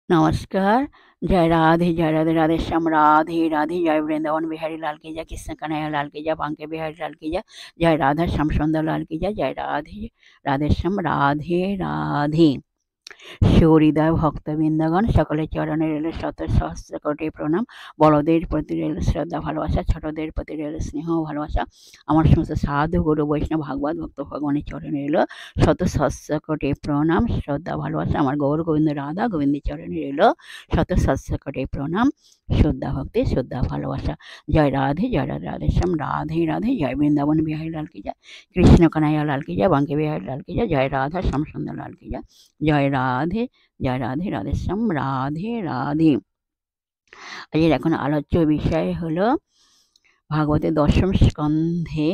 नमस्कार। जय राधे राधे श्याम राधे राधे। जय वृंदावन बिहारी लाल की जय, कृष्ण कन्हैया लाल की जय, बांके बिहारी लाल की जय, जय राधा श्याम सुंदर लाल की जय, जय राधे राधे श्याम राधे राधे। সুহৃদয় ভক্তবৃন্দগণ, সকলের চরণে রইল শত সহস্র কোটি প্রণাম। বড়দের প্রতি রইল শ্রদ্ধা ভালোবাসা, ছোটদের প্রতি রইল স্নেহ ভালোবাসা। আমার সমস্ত সাধু গুরু বৈষ্ণব ভাগবত ভক্ত ভগবানের চরণে রইল শত সহস্র কোটি প্রণাম, শ্রদ্ধা ভালোবাসা। আমার গৌর গোবিন্দ রাধা গোবিন্দের চরণে রইল শত সহস্র কোটি প্রণাম, শ্রদ্ধা ভক্তি, শ্রদ্ধা ভালোবাসা। জয় রাধে রাধে শ্যাম রাধে রাধে। জয় বৃন্দাবন বিহারী লাল কি জয়, কৃষ্ণ কানাইয়া লাল কি জয়, বাঙ্কে বিহারী লাল কি জয়, জয় রাধা শ্যাম সুন্দর লাল কি জয়, জয় রাধে রাধে শ্যাম রাধে রাধে। আজকের এখন আলোচ্য বিষয় হলো ভাগবতের দশম স্কন্ধে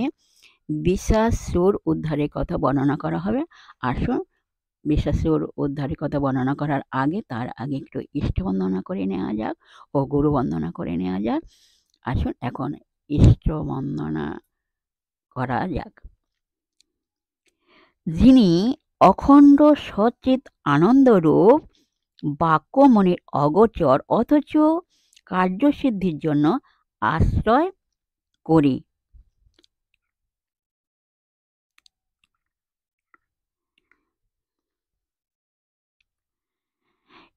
বিষাসুর উদ্ধারের কথা বর্ণনা করা হবে। আসুন, বিষাসুর উদ্ধারের কথা বর্ণনা করার আগে তার আগে একটু ইষ্ট বন্দনা করে নেওয়া যাক ও গুরু বন্দনা করে নেওয়া যাক। আসুন এখন ইষ্ট বন্দনা করা যাক। যিনি অখণ্ড সচিত আনন্দরূপ বাক্যমণির অগোচর অথচ কার্যসিদ্ধির জন্য আশ্রয় করি।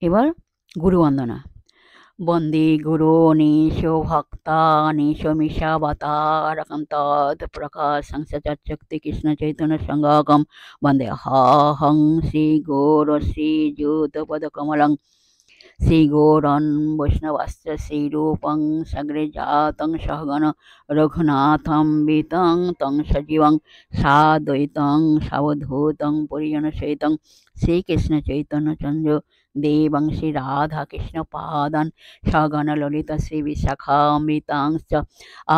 এবার গুরু বন্দনা। বন্দে গুরু নিশ ভক্তা নিশ মিশাবতারকম তৎ প্রকাশং সচক্ষুতে কৃষ্ণ চৈতন্য সঙ্গম বন্দে হং শ্রী গৌর শ্রী যুতপদ কমলং শ্রী গৌরন বৈষ্ণবাস্য শ্রীরূপং সগ্রে জাতং সহগণ রঘুনাথং বিতং তং সজীবং সাদ্বৈতং সাবধূতং পরিজন সহিতং শ্রীকৃষ্ণ চৈতন্য চন্দ্র দেবং শ্রী রাধা কৃষ্ণ পাদান সগণ ললিতা শ্রী বিশাখামৃতাংশ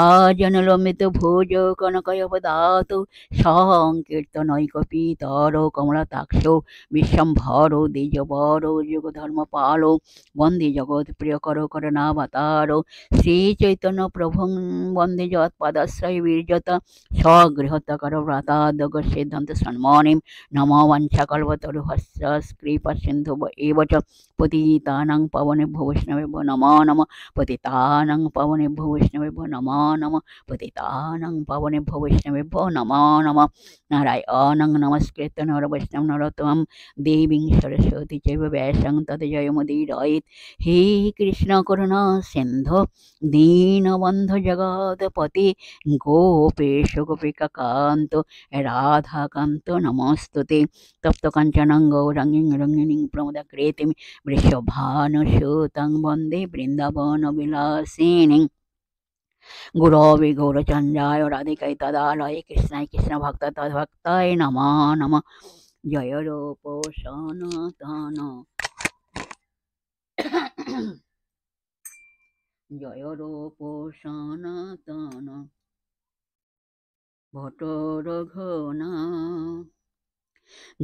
আজনলম্বিত ভুজ কনকয়পদাত সংকীর্তনৈকপিতর কমলতাক্ষ বিশ্বম্ভর দ্বিজবর যুগধর্মপাল বন্দে জগৎ প্রিয় কর করুণাবতার শ্রী চৈতন্য প্রভুং বন্দে যৎপদাশ্রয় বীর্যত স্বগৃহত্যকর ব্রতাদগ সিদ্ধান্ত সন্মনিম নম বঞ্ছাকল্পতরুহস্য কৃপা সিন্ধু এব চ পতিতানাং পাবনেভ্যো বৈষ্ণবেভ্যো নমো নমঃ পতিতানাং পাবনেভ্যো বৈষ্ণবেভ্যো নমো নমঃ পতিতানাং পাবনেভ্যো বৈষ্ণবেভ্যো নমো নমঃ। নারায়ণং নমস্কৃত্য নর বৈষ্ণব নরোত্তমং দেবীং সরস্বতী চৈব ব্যাসং তদ জয়মুদীরয়েৎ। হে কৃষ্ণ করুণা সিন্ধু দীনবন্ধু জগৎপতি গোপেশ গোপিকা কান্ত রাধাকান্ত নমস্তুতে। তপ্ত কাঞ্চনং গৌরাঙ্গীং রঙ্গিণীং প্রমোদাকৃতিম বৃষভানুসুতং বন্দে বৃন্দাবন বিলাসিনীং। গুরবে গৌরচন্দ্রায় রাধিকায় তদালয়ে কৃষ্ণায় কৃষ্ণ ভক্ত তদ্ভক্তায় নমো নমঃ। জয় রূপ সনাতন জয় রূপ সনাতন ভট রঘুনা।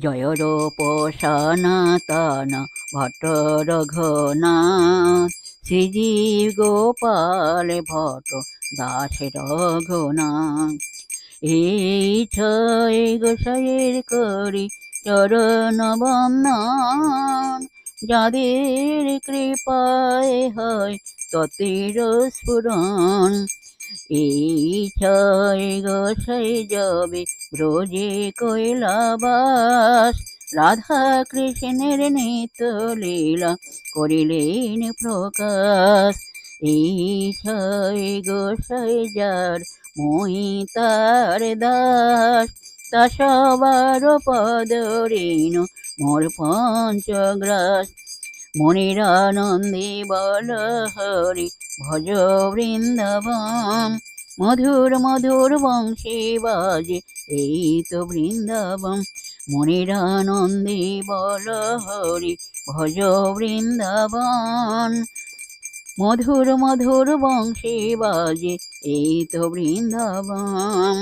জয় রূপ সনাতন ভট রঘুনাথ শ্রীজীব গোপাল ভট দাস রঘুনাথ। এই ছয় গোসাইয়ের করি চরণ বন্দন, যাদের কৃপায় হয় ততের স্ফুরণ। এই ছয় গোসাই যাবে ব্রজে কৈলাবাস, রাধা কৃষ্ণের নিত্য লীলা করিলেন প্রকাশ। এই ছয় গোসাই যার মই তার দাস, তা সবার পদ রেণু মোর পঞ্চগ্রাস। মনিরানন্দে বল হরি ভজ বৃন্দাবন, মধুর মধুর বংশী বাজে এই তো বৃন্দাবন। মনিরানন্দে বল হরি ভজ বৃন্দাবন, মধুর মধুর বংশী বাজে এই তো বৃন্দাবন।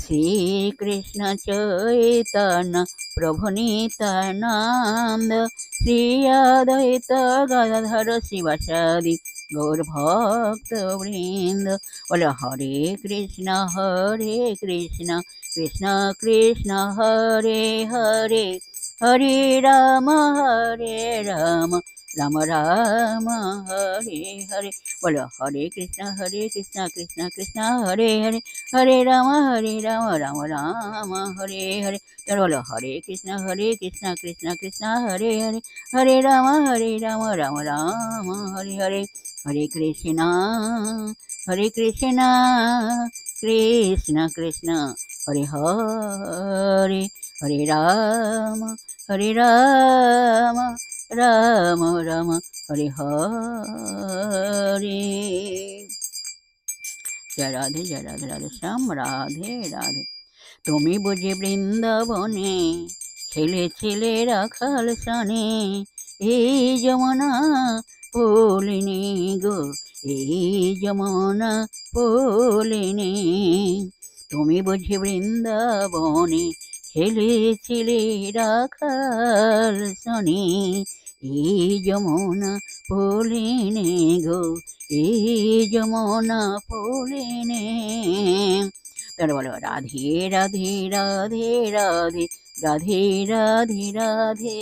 শ্রীকৃষ্ণ চৈতন্য প্রভু নিত্যানন্দ, শ্রী অদ্বৈত গদাধর শিবাসাদি গৌর ভক্ত বৃন্দ। বলো হরে কৃষ্ণ কৃষ্ণ কৃষ্ণ হরে হরে, হরে রাম রাম রাম হরে হরে। বলো হরে কৃষ্ণ কৃষ্ণ কৃষ্ণ হরে হরে, হরে রাম রাম রাম হরে হরে। তাহলে বলো হরে কৃষ্ণ কৃষ্ণ কৃষ্ণ হরে হরে, হরে রাম রাম রাম হরে হরে। হরে কৃষ্ণ কৃষ্ণ কৃষ্ণ হরে হরে, হরে রাম রাম রাম হরে হরে। জয় রাধে রাধে শ্যাম রাধে রাধে। তুমি বুঝি বৃন্দাবনে ছেলে রাখাল সানে, এই যমুনা পলিনি গো, এই যমুনা পলিনি। তুমি বুঝি বৃন্দাবনে ছেলে রাখাল সানে, এই যমুনা পলিনি গো, এই যমুনা পলিনি। তাহলে বলো রাধে রাধে রাধে রাধে, রাধে রাধে রাধে,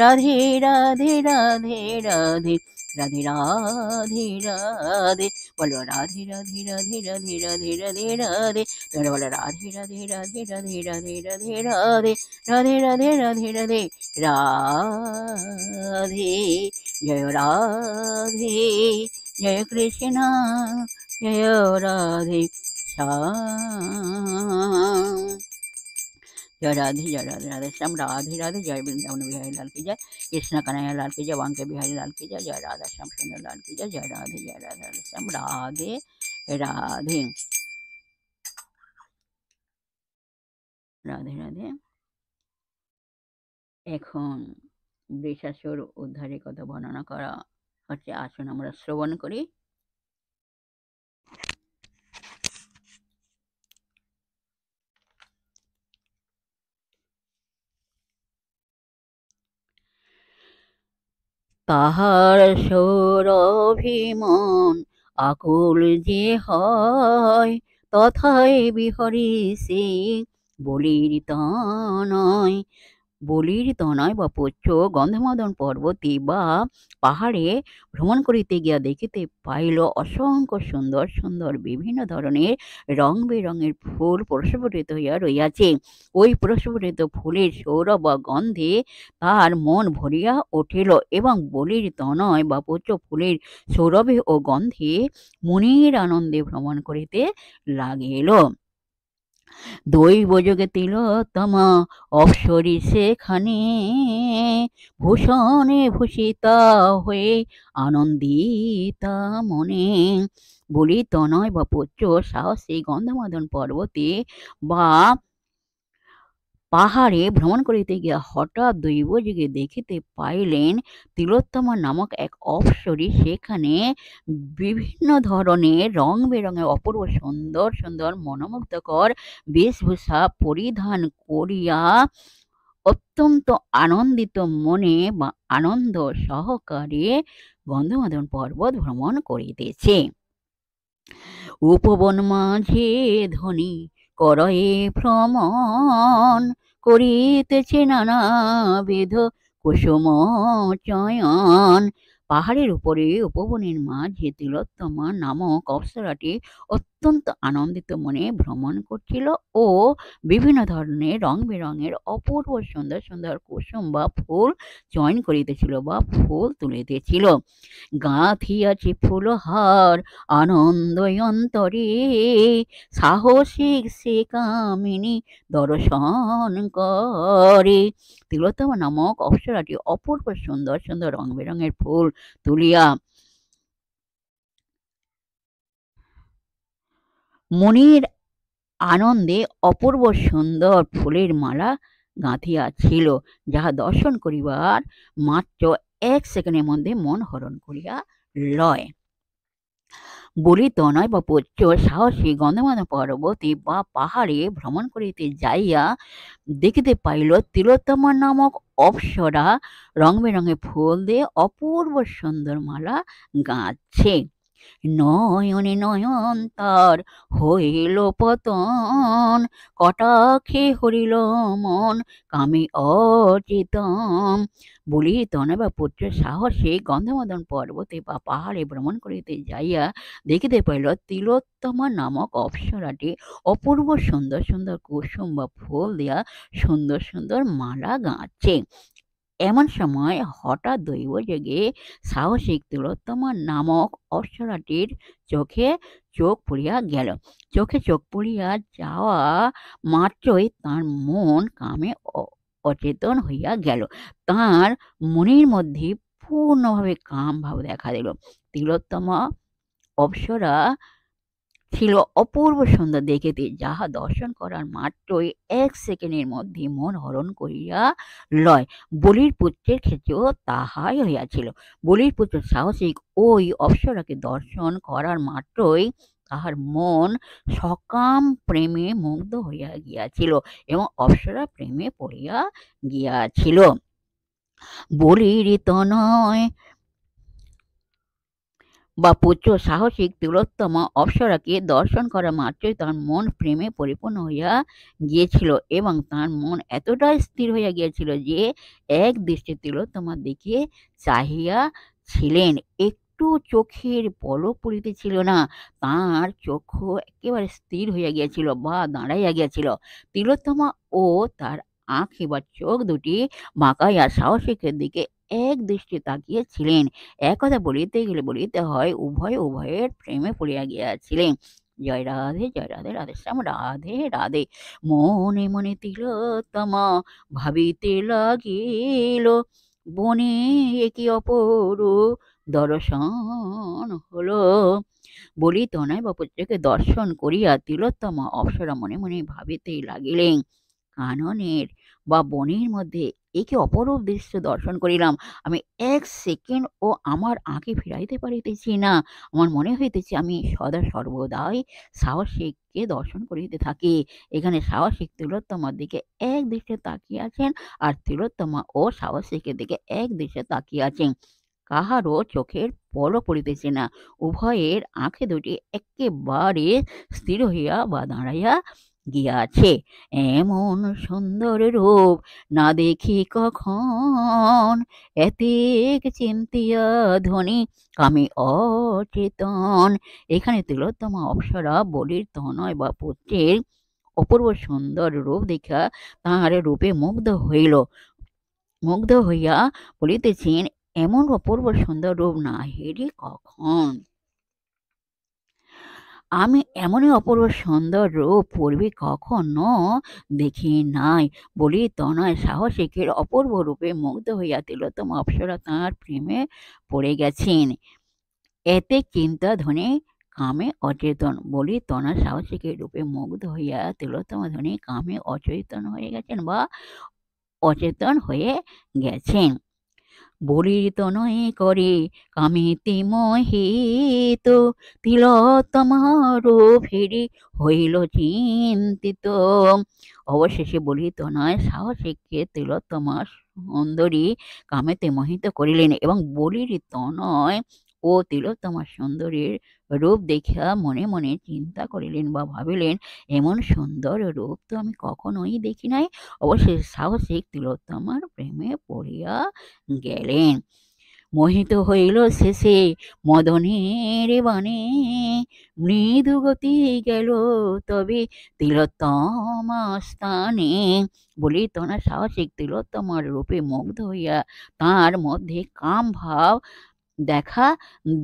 রাধে রাধে রাধে রাধে, রাধে রাধে রাধে। বলো রাধে রাধে রাধে রাধে রাধে রাধে রাধে। তাহলে বলো রাধে রাধে রাধে রাধে রাধে রাধে রাধে, রাধে রাধে রাধে রাধে রাধে। জয় রাধে, জয় কৃষ্ণ, জয় রাধে শ্যাম। जय राधे श्याम राधे राधे। जय वृंदावन बिहारी लाल की जय, कृष्ण कन्हैया लाल की जय, बांके बिहारी लाल की जय, जय राधा श्याम सुंदर लाल की जय। जय राधे राधे श्याम राधे राधे राधे राधे। এখন বৃষাসুর উদ্ধারের কথা বর্ণনা করা হচ্ছে, আসুন আমরা শ্রবণ করি। তাহার সৌরভিমন আকুল যে হয়, তথায় বিহরিছে বলির তনয়। বলির তনয় বা পুচ্ছ গন্ধমাদন পর্বতে বা পাহাড়ে ভ্রমণ করিতে গিয়া দেখিতে পাইল অসংখ্য সুন্দর সুন্দর বিভিন্ন ধরনের রং বেরঙের ফুল প্রস্ফুটিত হইয়া রইয়াছে। ওই প্রস্ফুটিত ফুলের সৌরভ বা গন্ধে তার মন ভরিয়া উঠিল এবং বলির তনয় বা পুচ্ছ ফুলের সৌরভে ও গন্ধে মনের আনন্দে ভ্রমণ করিতে লাগিল। দৈবযোগে তিলোত্তমা অপ্সরী সেখানে ভূষণে ভূষিতা হয়ে আনন্দিতা মনে। বলি তনয় বা পুচ্ছ সাহসী গন্ধমাদন পর্বতে বা পাহাড়ে ভ্রমণ করিতে গিয়া হঠাৎ দৈবযোগে দেখিতে পাইলেন তিলোত্তমা নামক এক অপ্সরী সেখানে বিভিন্ন ধরনের রং বেরঙের অপূর্ব সুন্দর সুন্দর মনোমুগ্ধকর বেশভূষা পরিধান করিয়া অত্যন্ত আনন্দিত মনে বা আনন্দ সহকারে গন্ধমাদন পর্বত ভ্রমণ করিতেছে। উপবন মাঝে ধ্বনি করয়ে ভ্রমণ করিতেছে নানাবিধ কুসুম চয়ন। পাহাড়ের উপরে উপবনের মাঝে তিলোত্তমা নামক অপ্সরাটি অত্যন্ত আনন্দিত মনে ভ্রমণ করছিল ও বিভিন্ন ধরনের রং বেরঙের অপূর্ব সুন্দর সুন্দর কুসুম বা ফুল চয়ন করিতেছিল বা ফুল তুলিতেছিল। গাঁথিয়াছে ফুলহার আনন্দ অন্তরে, সাহসিক সে কামিনী দর্শন করে। তিলোত্তমা নামক অপ্সরাটি অপূর্ব সুন্দর সুন্দর রং বেরঙের ফুল তুলিয়া মনের আনন্দে অপূর্ব সুন্দর ফুলের মালা গাঁথিয়াছিল, যাহা দর্শন করিবার মাত্র 1 সেকেন্ডের মধ্যে মন হরণ করিয়া লয়। বলি তনয় বা পুচ্ছ সাহসী গন্ধমাদন পর্বতে বা পাহাড়ে ভ্রমণ করিতে যাইয়া দেখিতে পাইল তিলোত্তমা নামক অপ্সরা রং বেরঙের ফুল দিয়ে অপূর্ব সুন্দর মালা গাঁথছে। নয়নে নয়ন তার হইল পতন, কটাক্ষে হরিল মন কামে অচেতন। বলি তনয় বা পুত্র সাহসে গন্ধমাদন পর্বতে বা পাহাড়ে ভ্রমণ করিতে যাইয়া দেখিতে পাইল তিলোত্তমা নামক অপ্সরাটি অপূর্ব সুন্দর সুন্দর কুসুম বা ফুল দিয়া সুন্দর সুন্দর মালা গাঁথছে। এমন সময় হঠাৎ দৈবযোগে সাহসিক তিলোত্তমা নামক অপ্সরাটির চোখে চোখ পড়িয়া গেল। চোখে চোখ পড়িয়া যাওয়া মাত্রই তার মন কামে অচেতন হইয়া গেল। তার মনের মধ্যে পূর্ণভাবে কাম ভাব দেখা দিল। তিলোত্তমা অপ্সরা ছিল অপূর্ব সুন্দর দেখিতে, যাহা দর্শন করার মাত্রই ১ সেকেন্ডের মধ্যে মন হরণ করিয়া লয়। বলির পুত্রের ক্ষেত্রেও তাহাই হইয়াছিল। বলির পুত্র সাহসিক ওই অপ্সরাকে দর্শন করার মাত্রই তাহার মন সকাম প্রেমে মুগ্ধ হইয়া গিয়াছিল এবং অপ্সরা প্রেমে পড়িয়া গিয়াছিল। বলির তনয় বা পুত্র সাহসিক তিলোত্তমা অপ্সরাকে দর্শন করা মাত্রই তার মন প্রেমে পরিপূর্ণ হইয়া গিয়েছিল এবং তার মন এতটাই স্থির হইয়া গিয়েছিল যে এক দৃষ্টে তিলোত্তমার দিকে চাহিয়া ছিলেন। একটু চোখের পলক পড়িতেছিল না। তাঁর চক্ষু একেবারে স্থির হইয়া গিয়াছিল বা দাঁড়াইয়া গিয়াছিল। তিলোত্তমা ও তার আঁখি বা চোখ দুটি মাকাইয়া সাহসিকের দিকে এক দৃষ্টি তাকিয়েছিলেন। একথা বলিতে গেলে বলিতে হয় উভয়ে উভয়ের প্রেমে পড়িয়া গিয়াছিলেন। জয় রাধে জয় রাধে, রাধেশ্যাম রাধে রাধে। মনে মনে তিলোত্তমা ভাবিতে লাগিল, বনে কি অপরূপ দর্শন হলো। বলি তনয় বা পুত্রকে দর্শন করিয়া তিলোত্তমা অপ্সরা মনে মনে ভাবিতে লাগিলেন, কাননের বা বনের মধ্যে একে অপরূপ দৃশ্য দর্শন করিলাম। আমি ১ সেকেন্ড ও আমার আঁখি ফিরাইতে পারিতেছি না। আমার মনে হইতেছে আমি সদা সর্বদাই সাহসিককে দর্শন করিতে থাকি। এখানে সাহসিক তিলোত্তমার দিকে এক দৃষ্টে তাকিয়ে আছেন, আর তিলোত্তমা ও সাহসিকের দিকে এক দৃষ্টে তাকিয়ে আছেন। কাহারও চোখের পলক পড়িতেছে না। উভয়ের আঁখি দুটি একেবারে স্থির হইয়া বা দাঁড়াইয়া গিয়াছে। এমন সুন্দর রূপ না দেখি কখন, এতেক চিন্তিয়া ধ্বনি কামে অচেতন। এখানে তিলোত্তমা অপ্সরা বলির তনয় বা পুত্রের অপূর্ব সুন্দর রূপ দেখিয়া তাহার রূপে মুগ্ধ হইয়া বলিতেছেন, এমন অপূর্ব সুন্দর রূপ না হেরি কখন। আমি এমনই অপূর্ব সুন্দর রূপ পূর্বে কখনো দেখি নাই। বলি তনয় সাহসিকের অপূর্ব রূপে মুগ্ধ হইয়া তিলোত্তমা অপ্সরা তাঁর প্রেমে পড়ে গেছেন। এতে চিন্তা ধ্বনি কামে অচেতন। বলি তনয় সাহসিকের রূপে মুগ্ধ হইয়া তিলোত্তমা ধ্বনি কামে অচেতন হয়ে গেছেন বা অচেতন হয়ে গেছেন। বলির তনয়ে করে কামিতে মোহিত, তিলোত্তমার ফিরি হইল চিন্তিত। অবশেষে বলি তনয় সাহসিককে তিলোত্তমা সুন্দরী কামেতে মোহিত করিলেন এবং বলির তনয় ও তিলোত্তমা সুন্দরীর রূপ দেখিয়া মনে মনে চিন্তা করিলেন বা ভাবিলেন, এমন সুন্দর রূপ তো আমি কখনোই দেখি নাই। অবশেষে সাহসিক তিলোত্তমার প্রেমে পড়িয়া গেলেন। মোহিত হইল শেষে মদনের বাণে, মৃদু গতি গেল তবে তিলোত্তমা স্থানে। বলি তনয় সাহসিক তিলোত্তমার রূপে মুগ্ধ হইয়া তার মধ্যে কাম ভাব দেখা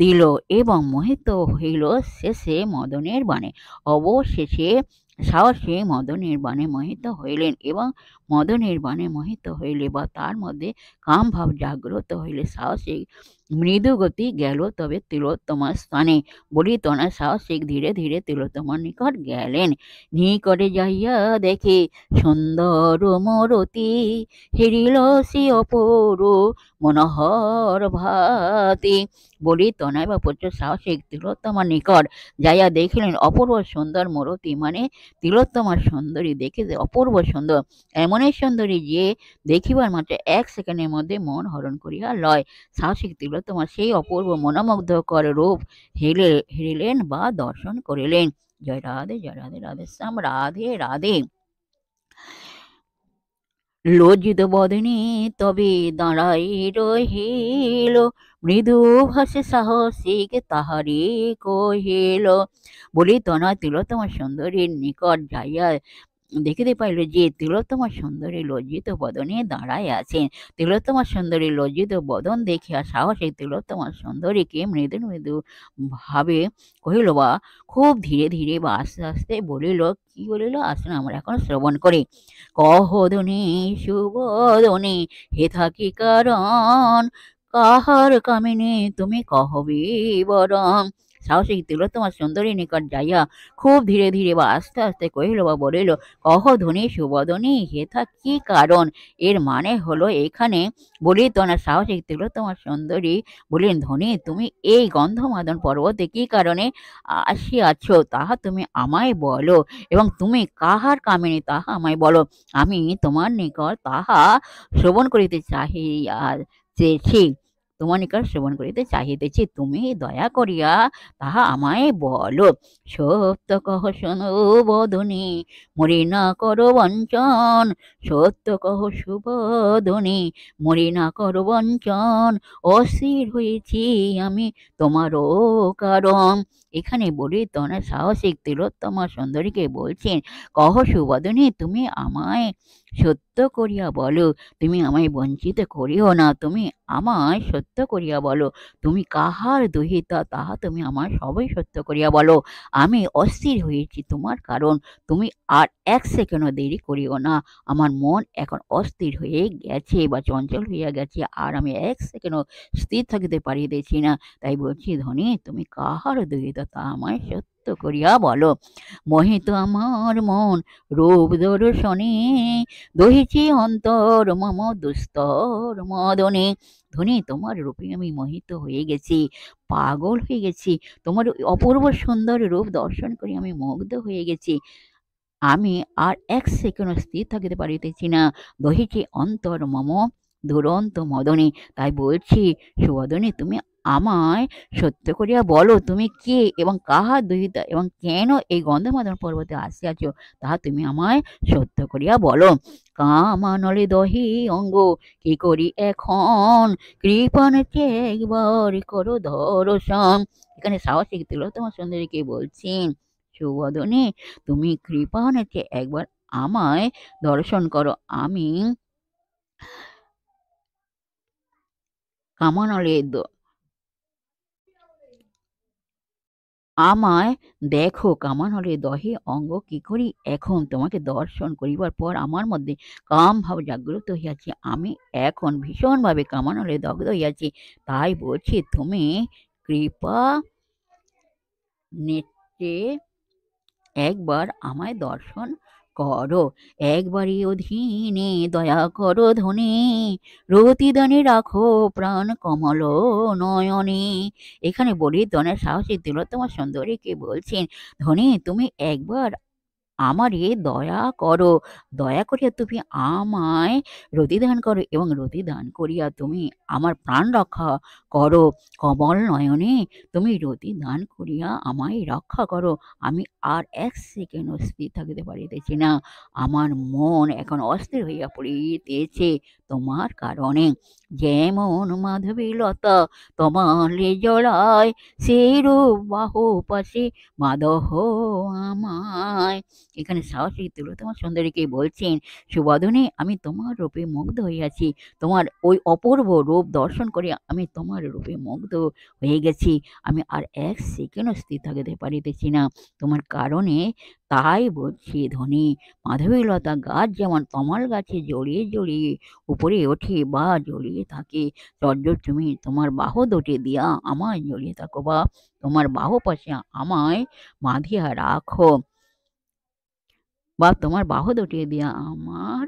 দিল এবং মোহিত হইল শেষে মদনের বাণে। অবশেষে সাহসী মদনের বাণে মোহিত হইলেন এবং মদনের বাণে মোহিত হইলে বা তার মধ্যে কাম ভাব জাগ্রত হইলে সাহসিক মৃদু গতি গেল তবে তিলোত্তমার স্থানে। বলি তনয় সাহসিক ধীরে ধীরে তিলোত্তমার নিকট গেলেন। নিকটে যাইয়া দেখে সুন্দর মূরতি, হেরিল সে অপরূপ মনোহর ভাতি। বলি তনয় বা পুত্র সাহসিক তিলোত্তমার নিকট যাইয়া দেখিলেন অপূর্ব সুন্দর মূরতি, মানে তিলোত্তমার সুন্দরী দেখিতে অপূর্ব সুন্দর, এমনই সুন্দরী যে দেখিবার মাত্র ১ সেকেন্ডের মধ্যে মন হরণ করিয়া লয়। সাহসিক তিলোত্তমা তিলোত্তমা সেই অপূর্ব মনোমুগ্ধকর রূপ হেরিলেন বা দর্শন করিলেন। জয় রাধে জয় রাধে, রাধেশ্যাম রাধে রাধে। লজ্জিত বদনে তবে দাঁড়াই রহিল, মৃদু ভাষে সাহসিক তাহারে কহিল। বলি তনয় তিলোত্তমা সুন্দরীর নিকট যাইয়া দেখিতে পাইল যে তিলোত্তমা সুন্দরী লজ্জিত বদনে দাঁড়ায় আছেন। তিলোত্তমা সুন্দরী লজ্জিত বদন দেখিয়া সাহসে তিলোত্তমা সুন্দরীকে মৃদু মৃদু ভাবে কহিল বা খুব ধীরে ধীরে বা আস্তে আস্তে বলিল, কি বলিল আসলে আমরা এখন শ্রবণ করি। কহদনে সুবদনে হে থাকি কারণ, কাহার কামিনী তুমি কহবি বরং। সাহসিক তিলোত্তমা সুন্দরী নিকট যাইয়া খুব ধীরে ধীরে বা আস্তে আস্তে কহিল বা বলিল, কহ ধনী সুবদনী হেথা কি কারণ। এর মানে হলো এখানে বলি না সাহসিক তিলোত্তমা সুন্দরী বলিলেন, ধনী তুমি এই গন্ধমাদন পর্বতে কি কারণে আসিয়াছ তাহা তুমি আমায় বলো, এবং তুমি কাহার কামিনী তাহা আমায় বলো। আমি তোমার নিকট তাহা শ্রবণ করিতে চাহিয়াছি, তোমার নিকট শ্রবণ করিতে চাহিতেছি, তুমি দয়া করিয়া তাহা আমায় বলো। সত্য কহ শোনো বদনী মরি না করো বঞ্চন, সত্য কহ সুবদনী মরি না করো বঞ্চন, অস্থির হয়েছি আমি তোমারও কারণ। এখানে বলি তনা সাহসিক তিলোত্তমা সুন্দরীকে বলছেন, কহ সুবদনী তুমি আমায় সত্য করিয়া বলো, তুমি আমায় বঞ্চিত করিও না, তুমি আমায় সত্য করিয়া বলো, তুমি কাহার দুহিতা তাহা তুমি আমার সবই সত্য করিয়া বলো। আমি অস্থির হয়েছি তোমার কারণ, তুমি আর এক সেকেন্ডও দেরি করিও না। আমার মন এখন অস্থির হয়ে গেছে বা চঞ্চল হইয়া গেছে, আর আমি এক সেকেন্ডও স্থির থাকিতে পারিতেছি না। তাই বলছি ধনী তুমি কাহার দুহিতা তা আমায় সত্য করিয়া বলো। মোহিত আমার মন রূপ দর্শনে, দহিছি অন্তর মম দুস্তর মদনে। ধনী তোমার রূপে আমি মোহিত হয়ে গেছি, পাগল হয়ে গেছি, তোমার অপূর্ব সুন্দর রূপ দর্শন করে আমি মুগ্ধ হয়ে গেছি। আমি আর এক সেকেন্ড স্থির থাকিতে পারিতেছি না, দহিছি অন্তর মম দুরন্ত মদনে। তাই বলছি সুবদনী তুমি আমায় সত্য করিয়া বলো, তুমি কে এবং কাহার দুহিতা এবং কেন এই গন্ধমাদন পর্বতে আসিয়াছ তাহা তুমি আমায় সত্য করিয়া বলো। কামানলে দহি অঙ্গ কি করি এখন, কৃপণ একবার করো দর্শন। এখানে সাহসিক তিলোত্তমা সুন্দরীকে বলছেন, সুবদনী তুমি কৃপা হচ্ছে একবার আমায় দর্শন করো। আমি কামানলে আমায় দেখো, কামানলে দহে অঙ্গ কি করি এখন। তোমাকে দর্শন করিবার পর আমার মধ্যে কাম ভাব জাগ্রত হইয়াছে, আমি এখন ভীষণভাবে কামানলে দগ্ধ হইয়াছি। তাই বলছি তুমি কৃপা নেত্রে একবার আমায় দর্শন করো, একবারই অধীনে দয়া করো ধনী, রতিদানে রাখো প্রাণ কমল নয়নে। এখানে বলি ধনের সাহসী তিলোত্তমা সুন্দরীকে বলছেন, ধনী তুমি একবার আমারে দয়া করো, দয়া করিয়া তুমি আমায় রতিদান করো, এবং রতিদান করিয়া তুমি আমার প্রাণ রক্ষা করো। কমল নয়নে তুমি রতিদান করিয়া আমায় রক্ষা করো। আমি আর এক সেকেন্ড স্থির থাকিতে পারিতেছি না, আমার মন এখন অস্থির হইয়া পড়িতেছে তোমার কারণে। যেমন মাধবীলতা তোমালে জড়ায়, সেই রূপ বাহু পাশে মাদহ আমায়। এখানে সাহসী তিলোত্তমা সুন্দরীকে বলছেন, সুবদনী আমি তোমার রূপে মুগ্ধ হইয়াছি, তোমার ওই অপূর্ব রূপ দর্শন করে আমি তোমার রূপে মুগ্ধ হয়ে গেছি, আমি আর এক সেকেন্ডও স্থির থাকিতে পারিতেছি না তোমার কারণে। তাই বলছি ধনী, মাধবীলতা গাছ যেমন তমাল গাছে জড়িয়ে জড়িয়ে উপরে ওঠে বা জড়িয়ে থাকে, তুমি তোমার বাহু দুটি দিয়া আমায় জড়িয়ে থাকো, বা তোমার বাহু পাশে আমায় বাঁধিয়া রাখো, বা তোমার বাহু দুটি দিয়া আমার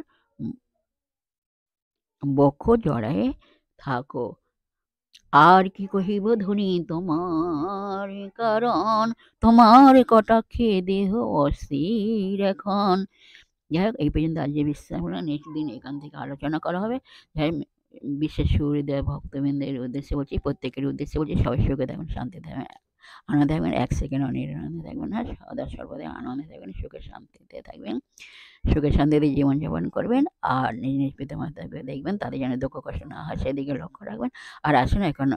বক্ষ জড়ায়ে থাকো। আর কি কহিব ধনী তোমার কারণ, তোমার কটাক্ষে দেহ অস্থির এখন। যাই হোক এই পর্যন্ত আজ যে বিশ্রাম হলো, নেক্সট দিন এখান থেকে আলোচনা করা হবে। বিশেষ সুহৃদয় ভক্তবৃন্দের উদ্দেশ্যে বলছি, প্রত্যেকের উদ্দেশ্যে বলছি, সবাই সুখে থাকবেন, শান্তি থাকবেন, আনন্দে থাকবেন, এক সেকেন্ড অনিরানন্দে থাকবেন না, সদা সর্বদাই আনন্দে থাকবেন, সুখে শান্তিতে থাকবেন, সুখে শান্তিতে জীবনযাপন করবেন। আর নিজ নিজ পিতামাতাকে দেখবেন, তাদের যেন দুঃখ কষ্ট না হয় সেদিকে লক্ষ্য রাখবেন। আর আসুন এখন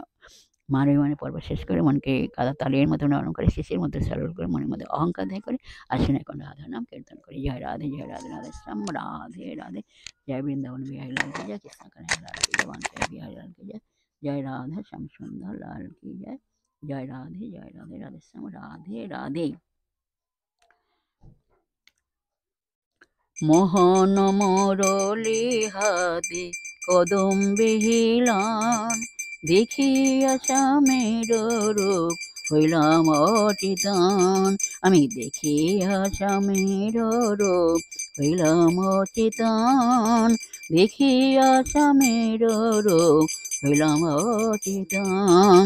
মানে পর্ব শেষ করে মনকে কাদা তালির মতো নরম করে, শিশির মধ্যে সরল করে, মনের মধ্যে অহংকার ত্যাগ করে আসুন এখন রাধা নাম কীর্তন করি। জয় রাধে, জয় রাধে, রাধে শ্যাম রাধে রাধে, জয় বৃন্দাবন বিহারী লাল কি জয়, কৃষ্ণ কানাইয়া লাল কি জয়, বাंके বিহারী লাল কি জয়, জয় রাধা শ্যাম সুন্দর লাল কি জয়, জয় রাধে, জয় রাধে, রাধে শ্যাম রাধে রাধে। মোহন মুরলী হাতে কদম বিহিলান, দেখিয়া স্বামীর রূপ হইলাম অচিতান, আমি দেখিয়া স্বামীর রূপ হইলাম অচিতান, দেখিয়া স্বামীর রূপ হইলাম অচিতান।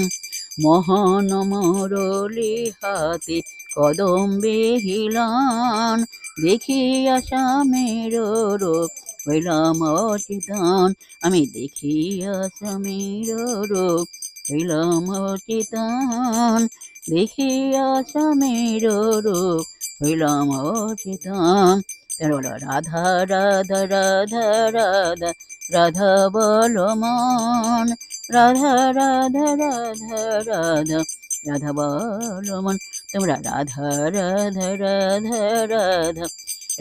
মোহন মুরলী হাতে কদম বিহিলান, দেখিয়া স্বামীর রূপ হইলাম অচিতান, আমি দেখিয়া স্বামীর রূপ হইলাম অচিতান, দেখিয়া স্বামীর রূপ হইলাম অচিতান। রাধা রাধা রাধা রাধা রাধা বল মন, রাধা রাধা রাধা রাধা রাধা বল মন, তোমরা রাধা রাধা রাধা রাধা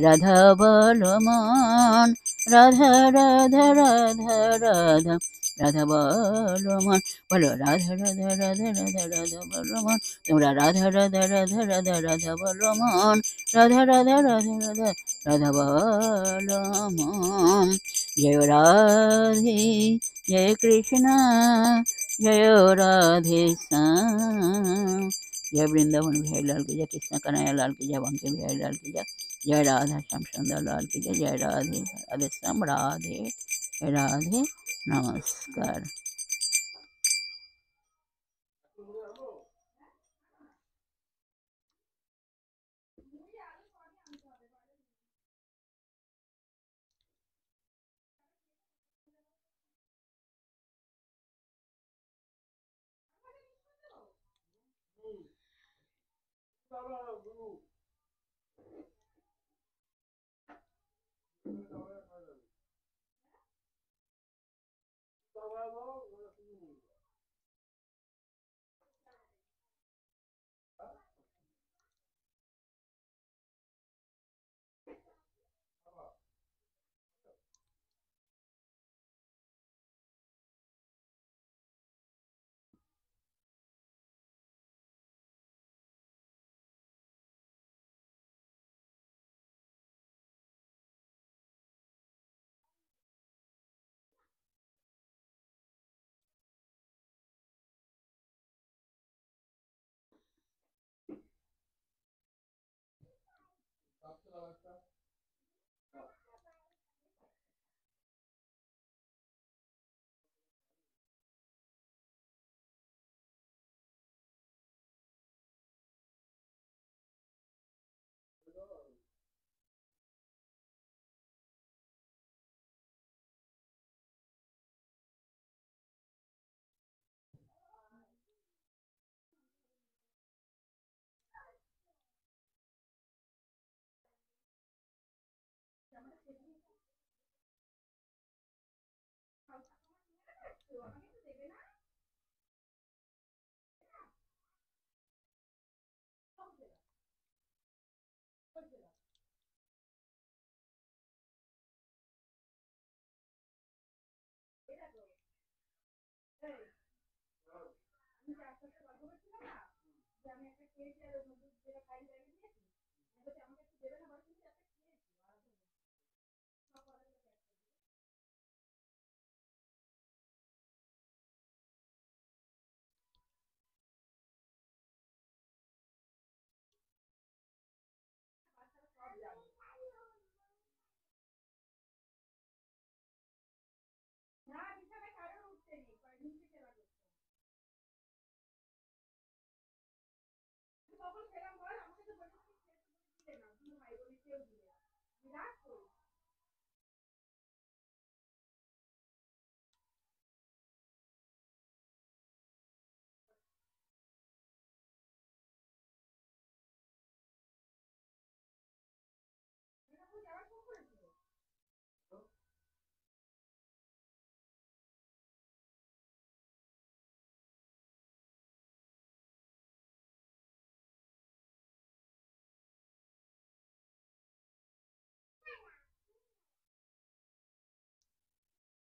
রাধা বল মন, রাধা রাধা রাধা রাধা রাধা বল মন, বলো রাধা রাধা রাধা রাধা রাধা বল মন, তোমরা রাধা রাধা রাধা রাধা রাধা বল মন, রাধা রাধা রাধা রাধা রাধা বল মন। জয় রাধে, জয় কৃষ্ণ, জয় রাধে শ্যাম, जय वृंदावन बिहारी लाल की जय, कृष्ण कन्हैया लाल की जय, बांके बिहारी लाल की जय, जय राधा श्याम सुंदर लाल की जय, जय राधे, राधे श्याम राधे राधे। नमस्कार।